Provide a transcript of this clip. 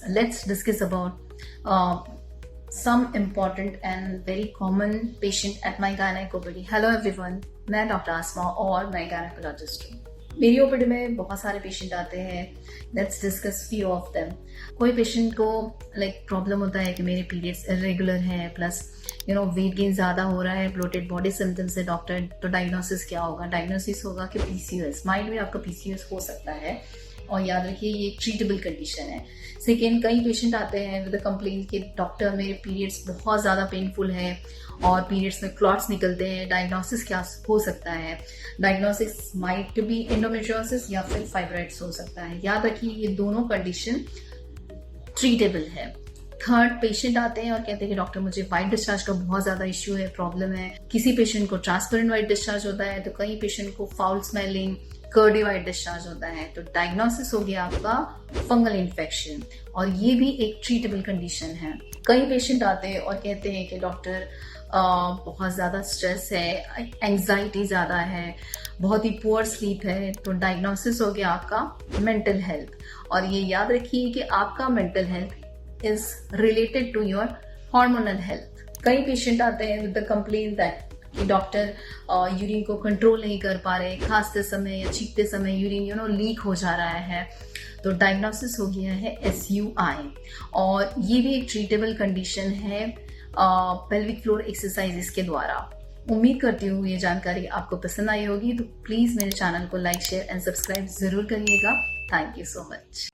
let's discuss about some important and very common patient at my gyneco OPD. Hello everyone, मैं doctor आसमा और मैं gynaecologist हूँ. मेरी OPD में बहुत सारे पेशेंट आते हैं. Let's discuss few of them. कोई पेशेंट को प्रॉब्लम होता है कि मेरे पीरियड्स इरेगुलर हैं, प्लस वेट गेन ज़्यादा हो रहा है, ब्लोटेड बॉडी सिम्टम्स है डॉक्टर, तो डायग्नोसिस क्या होगा? डायग्नोसिस होगा कि पीसीओएस. माइंड में आपका पीसीओएस हो सकता है और याद रखिए ये एक ट्रीटेबल कंडीशन है. सेकेंड, कई पेशेंट आते हैं विद कंप्लेंट कि डॉक्टर मेरे पीरियड्स बहुत ज़्यादा पेनफुल है और पीरियड्स में क्लॉट्स निकलते हैं. डायग्नोसिस क्या हो सकता है? डायग्नोसिस माइट बी एंडोमेट्रियोसिस या फिर फाइब्रॉइड्स हो सकता है. याद रखिए ये दोनों कंडीशन ट्रीटेबल है. थर्ड, पेशेंट आते हैं और कहते हैं कि डॉक्टर मुझे वाइट डिस्चार्ज का बहुत ज़्यादा इश्यू है, प्रॉब्लम है. किसी पेशेंट को ट्रांसपेरेंट वाइट डिस्चार्ज होता है, तो कई पेशेंट को foul smelling curdy white discharge होता है. तो डायग्नोसिस हो गया आपका फंगल इन्फेक्शन और ये भी एक ट्रीटेबल कंडीशन है. कई पेशेंट आते हैं और कहते हैं कि डॉक्टर बहुत ज़्यादा स्ट्रेस है, एंग्जाइटी ज़्यादा है, बहुत ही पुअर स्लीप है. तो डायग्नोसिस हो गया आपका मेंटल हेल्थ. और ये याद रखिए कि आपका mental health is related to your hormonal health. कई पेशेंट आते हैं विद द कंप्लेंट दैट कि डॉक्टर यूरिन को कंट्रोल नहीं कर पा रहे, खांसते समय या छींकते समय यूरिन लीक हो जा रहा है. तो डायग्नोसिस हो गया है SUI और ये भी एक ट्रीटेबल कंडीशन है पेल्विक फ्लोर एक्सरसाइजेस के द्वारा. उम्मीद करती हूँ ये जानकारी आपको पसंद आई होगी. तो प्लीज़ मेरे चैनल को लाइक, शेयर एंड सब्सक्राइब ज़रूर करिएगा. Thank you so much.